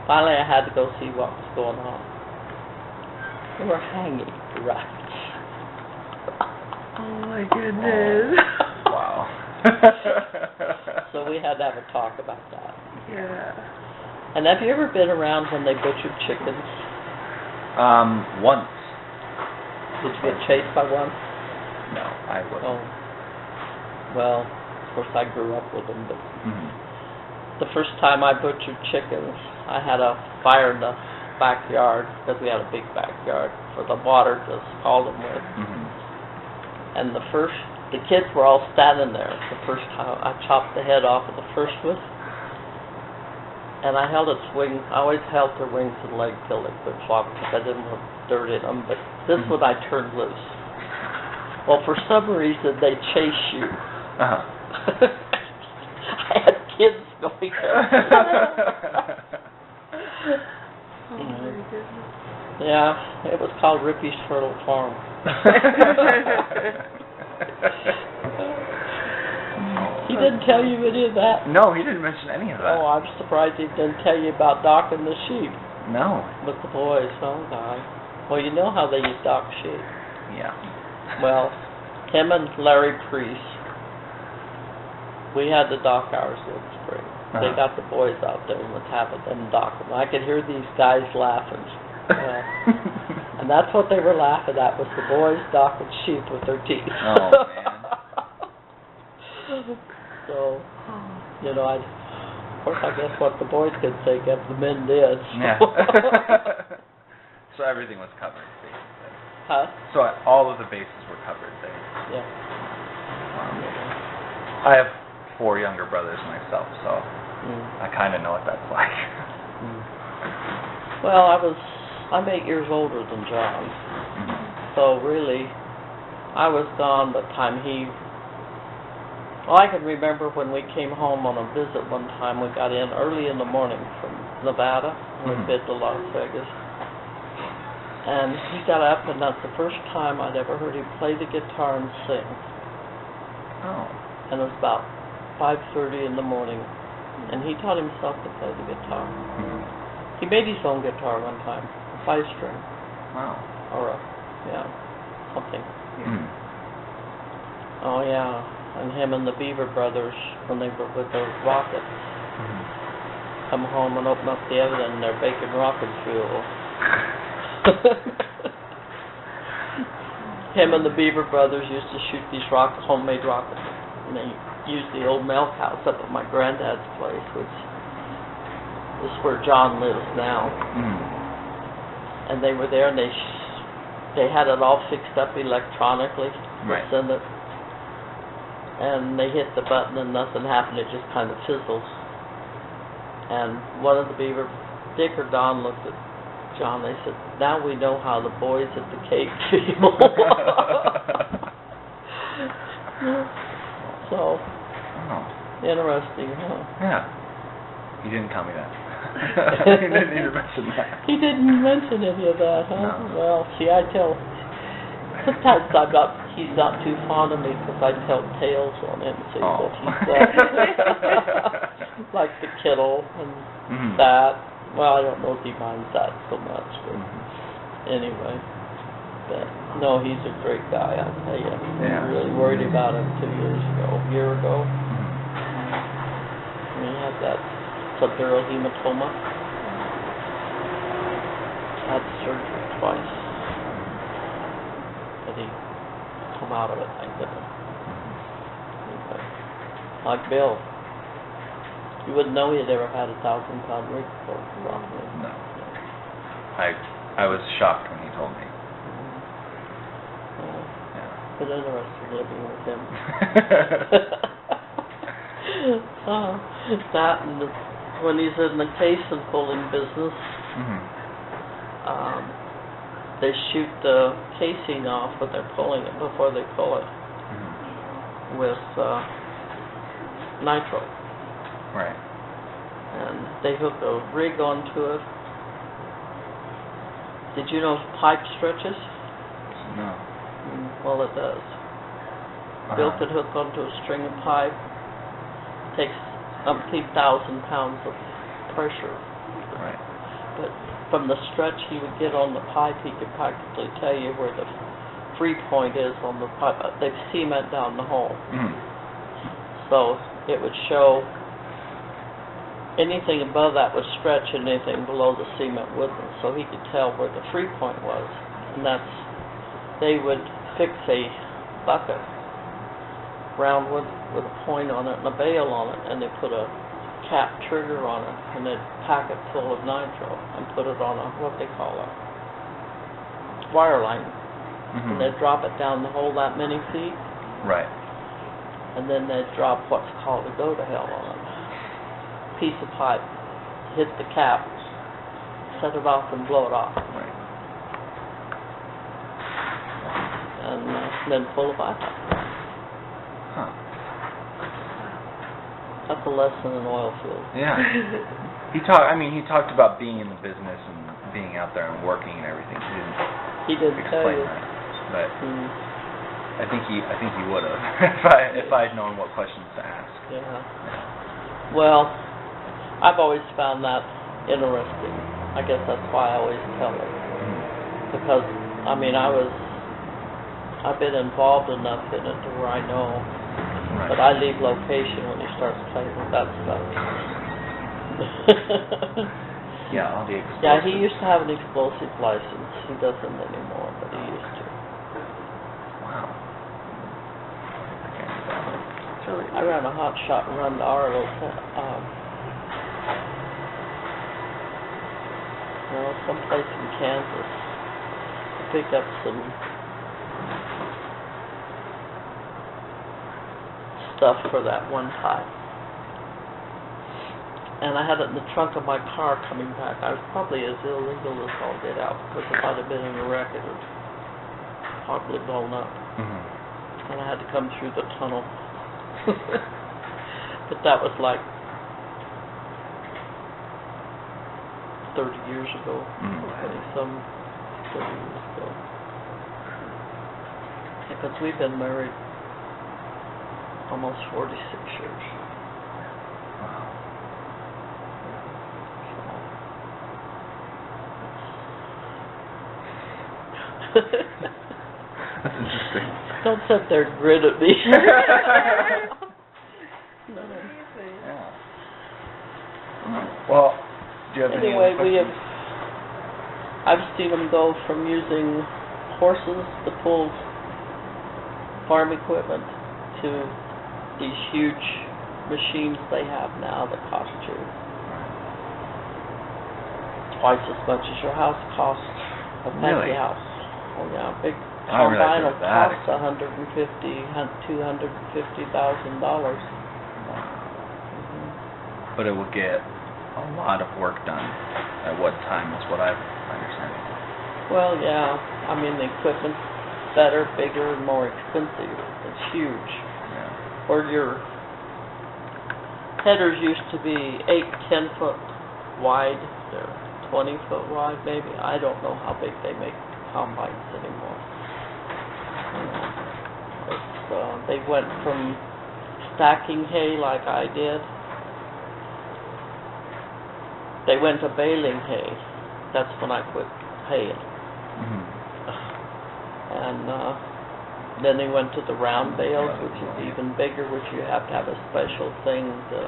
Finally, I had to go see what was going on. They were hanging the rabbits. Oh my goodness. Wow. So we had to have a talk about that. Yeah. And have you ever been around when they butchered chickens? Once. Did you get chased by one? No, I wasn't. Oh. Well, of course I grew up with them, but the first time I butchered chickens, I had a fire in the backyard, because we had a big backyard, for the water to scald them with. And the kids were all standing there. The first time I chopped the head off of the first one, and I held its wings. I always held their wings and legs till they could flop, because I didn't want dirt in them, but this one I turned loose. Well, for some reason, they chase you. I had kids going there. Oh my goodness. Yeah, it was called Rippy's Fertile Farm. He didn't tell you any of that? No, he didn't mention any of that. Oh, I'm surprised he didn't tell you about docking the sheep. No. With the boys, oh God. Well, you know how they used to dock sheep. Yeah. Well, him and Larry Priest, we had to dock ours in the spring. They got the boys out there and was having them dock them. I could hear these guys laughing. And that's what they were laughing at, was the boys docking sheep with their teeth. Oh, man. So, you know, of course I guess what the boys could think of, the men did. So. Yeah. So everything was covered, basically. Huh? So all of the bases were covered there. Yeah. I have 4 younger brothers myself, so I kind of know what that's like. Well, I'm 8 years older than John, so really, I was gone by the time he... Well, I can remember when we came home on a visit one time. We got in early in the morning from Nevada, and we'd been to Las Vegas. And he got up, and that's the first time I'd ever heard him play the guitar and sing. Oh. And it was about 5:30 in the morning, and he taught himself to play the guitar. He made his own guitar one time, a 5-string. Wow. Or something. Oh yeah, and him and the Beaver brothers, when they were with those rockets, come home and open up the oven and they're baking rocket fuel. Him and the Beaver brothers used to shoot these homemade rockets, and they used the old milk house up at my granddad's place, which is where John lives now. And they were there, and they had it all fixed up electronically. Right. Send it, and they hit the button, and nothing happened. It just kind of fizzles. And one of the Beaver, Dick or Don, looked at John. They said, "Now we know how the boys at the cake feel." So, interesting, huh? Yeah. He didn't tell me that. He didn't even mention that. He didn't mention any of that, huh? No. Well, see, I tell... Sometimes he's not too fond of me because I tell tales on him, see what he said. Like the kennel and that. Well, I don't know if he minds that so much, but anyway. But, no, he's a great guy, I'll tell you. Yeah. I really worried about him a year ago. He had that subdural hematoma. Had surgery twice. he come out of it, thank goodness. But, like Bill, you wouldn't know he'd ever had a 1,000-pound rig before, probably. No. I was shocked when he told me. But interesting living with him. That and when he's in the case and pulling business, they shoot the casing off, but they're pulling it before they pull it with nitro. Right. And they hook a rig onto it. Did you know pipe stretches? No. Well, it does. Bill could hook onto a string of pipe. Takes umpteen thousand pounds of pressure. Right. But from the stretch he would get on the pipe, he could practically tell you where the free point is on the pipe. They've cement down the hole. So it would show anything above that would stretch and anything below the cement wouldn't. So he could tell where the free point was. And that's, they would fix a bucket round with a point on it and a bail on it, and they put a cap trigger on it, and they'd pack it full of nitro and put it on a, what they call a wire line. And they'd drop it down the hole that many feet. Right. And then they'd drop what's called a go-to-hell on it. Piece of pipe, hit the cap, set it off and blow it off. Right. And then pull it back up. Huh. That's a lesson in oil field. Yeah. He talked about being in the business and being out there and working and everything. He didn't tell explain you that, but I think he would have if I had known what questions to ask. Yeah. Well, I've always found that interesting. I guess that's why I always tell it. Because I've been involved enough in it to where I know. Right. But I leave location when he starts playing with that stuff. Yeah, all the explosives. Yeah, he used to have an explosive license. He doesn't anymore, but he used to. Wow. I ran a hot shot run to our little, someplace in Kansas. I picked up some stuff for that one time. And I had it in the trunk of my car coming back. I was probably as illegal as all get out, because if I'd have been in a wreck, it would probably blown up. And I had to come through the tunnel. But that was like 30 years ago. 20-some 30 years ago. Because we've been married almost 46 years. Wow. That's interesting. Don't sit there and grin at me. No. Yeah. Well, do you have Anyway, any other I've seen them go from using horses to pull farm equipment to these huge machines they have now that cost you twice as much as your house costs, a fancy house. Oh yeah, big combine will cost $250,000. But it will get a lot of work done at what time is what I understand. Well, yeah. The equipment's better, bigger, and more expensive. It's huge. Yeah. Where your headers used to be 8-10 foot wide, they're 20 foot wide maybe. I don't know how big they make combines anymore. They went from stacking hay like I did. They went to baling hay. That's when I quit haying. And then they went to the round bales, which is even bigger, which you have to have a special thing to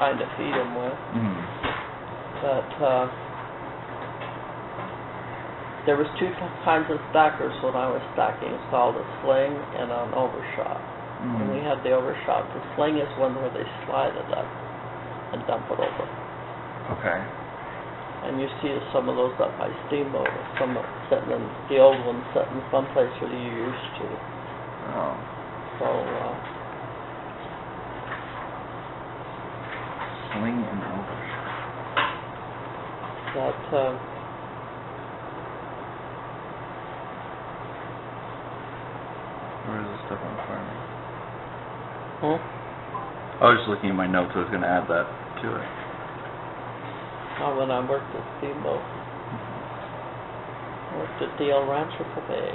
kind of feed them with. But There was two kinds of stackers when I was stacking. It's called a sling and an overshot. And we had the overshot. The sling is one where they slide it up and dump it over. Okay. And you see some of those up by Steamboat, some sitting in, the old ones sitting someplace where you used to. Oh. So, Sling and overshot. that, Where is this stuff on farming? hmm? I was just looking at my notes. I was going to add that to it. When I worked at Steamboat. I worked at the El Rancho Cafe.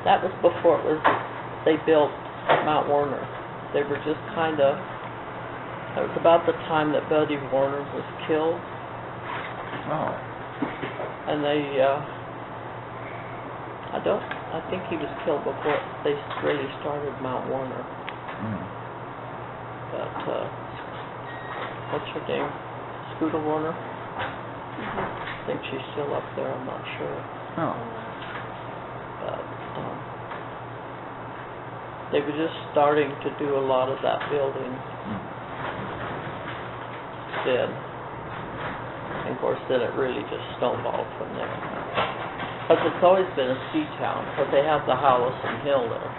That was before they built Mount Warner. They were just kind of, it was about the time that Buddy Warner was killed. Oh. And they, I think he was killed before they really started Mount Warner. But, what's her name? Scooter Warner? I think she's still up there, I'm not sure. Oh. But, they were just starting to do a lot of that building then. And of course, then it really just snowballed from there. Because it's always been a ski town, but they have the Howison Hill there.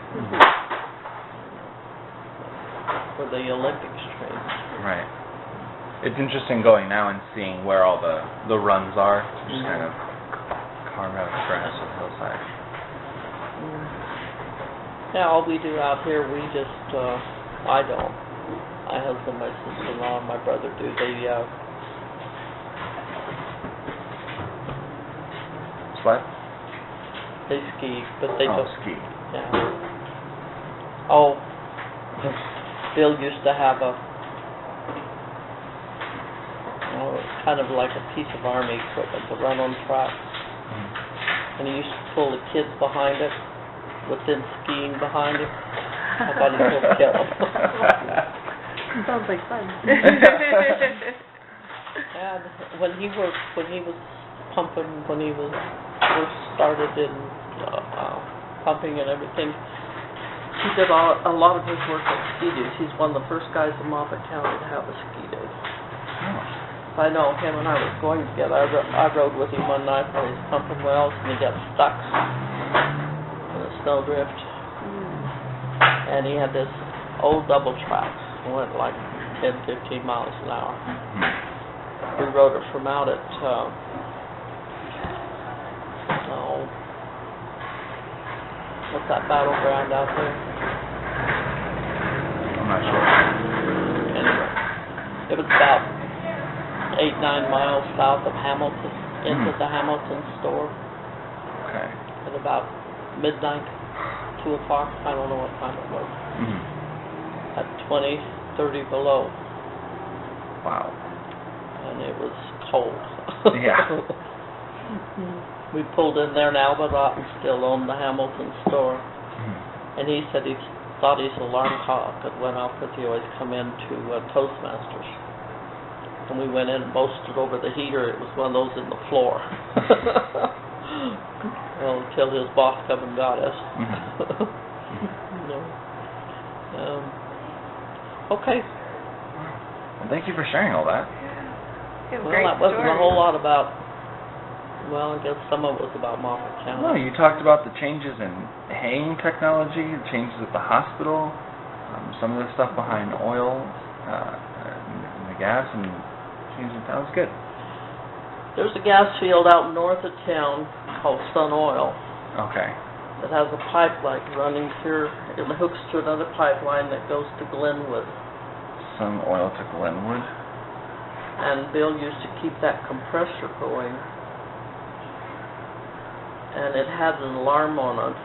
For the Olympics train. Right. It's interesting going now and seeing where all the runs are, just kind of carved out of grass on the hillside. Yeah, all we do out here, we just, I don't. My husband, my sister-in-law, and my brother do. They, Sled? they ski, but they don't. Ski. Yeah. Oh, Bill used to have a, kind of like a piece of army equipment to run on tracks. And he used to pull the kids behind it, with them skiing behind him. I thought he would kill them. Sounds like fun. And when he was pumping, when he was first started in pumping and everything, he did a lot of his work at ski days. He's one of the first guys in Moffat County to have a ski day. I know him and I was going together. I rode with him one night while he was pumping wells, and he got stuck in a snowdrift. And he had this old double track. It went like 10, 15 miles an hour. We rode it from out at, what's that battleground out there? I'm not sure. Anyway, it was about 8-9 miles south of Hamilton, into the Hamilton store. Okay. At about midnight, 2 o'clock, I don't know what time it was. At 20, 30 below. Wow. And it was cold. Yeah. We pulled in there, and Albert Otten still owned the Hamilton store. And he said he thought his alarm clock had went off because he always come in to Toastmasters. And we went in and boasted over the heater. It was one of those in the floor. Well, until his boss come and got us. Okay. Well, thank you for sharing all that. Well, that wasn't a whole lot about, well, I guess some of it was about Moffat County. No, you talked about the changes in haying technology, the changes at the hospital, some of the stuff behind oil, and the gas, and changes. That was good. There's a gas field out north of town called Sun Oil. Okay. That has a pipeline running through. It hooks to another pipeline that goes to Glenwood. Sun Oil to Glenwood. And Bill used to keep that compressor going. And it had an alarm on it.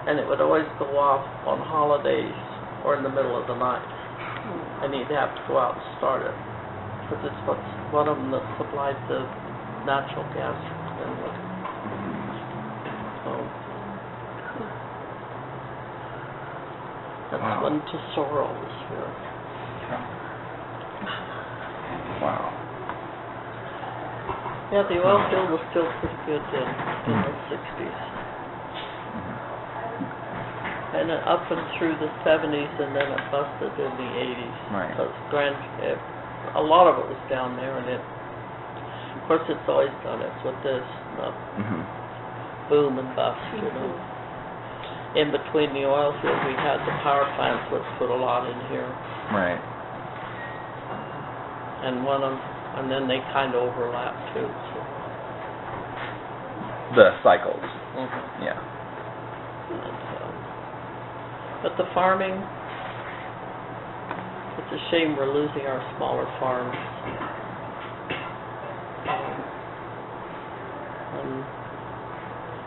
And it would always go off on holidays or in the middle of the night. And he'd have to go out and start it. Because it's one of them that supplied the natural gas for Glenwood. So, That's Wow. when Tesoro was here. Wow. Yeah, the oil field was still pretty good in the 60s. And then up and through the 70s, and then it busted in the 80s. Right. Because a lot of it was down there, and of course it's always done. It's with this boom and bust, you know. In between the oil field, we had the power plants, which put a lot in here. Right. And then they kind of overlap too. So. The cycles. Yeah. But the farming, it's a shame we're losing our smaller farms. And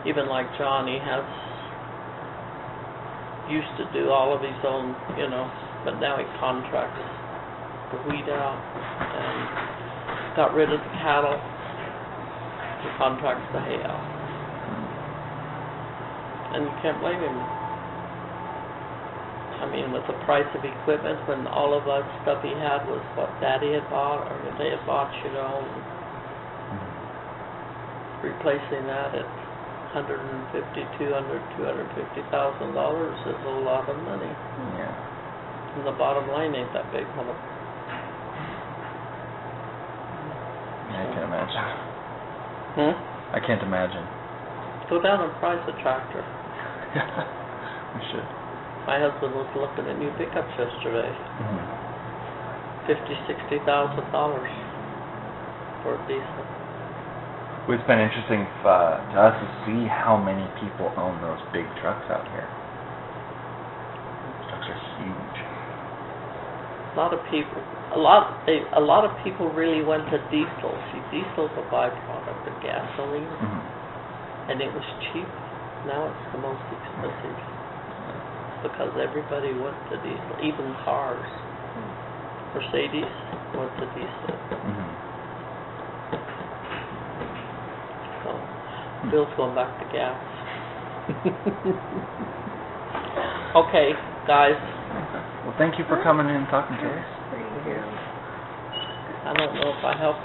even like John, he used to do all of his own, you know, but now he contracts the wheat out and got rid of the cattle. He contracts the hay out. And you can't blame him. I mean, with the price of equipment, when all of that stuff he had was what Daddy had bought, or they had bought, you know, replacing that at $150,000, $250,000 is a lot of money. Yeah. And the bottom line ain't that big, huh? I can imagine. I can't imagine. Go down and price a tractor. We should. My husband was looking at new pickups yesterday. $50,000, $60,000 for a diesel. It's been interesting to us to see how many people own those big trucks out here. Those trucks are huge. A lot of people really went to diesel. See, diesel's a byproduct of gasoline, and it was cheap. Now it's the most expensive because everybody went to diesel, even cars. Mercedes went to diesel. So, Bill's going back to gas. Okay, guys. Well, thank you for coming in and talking to us. Thank you. I don't know if I helped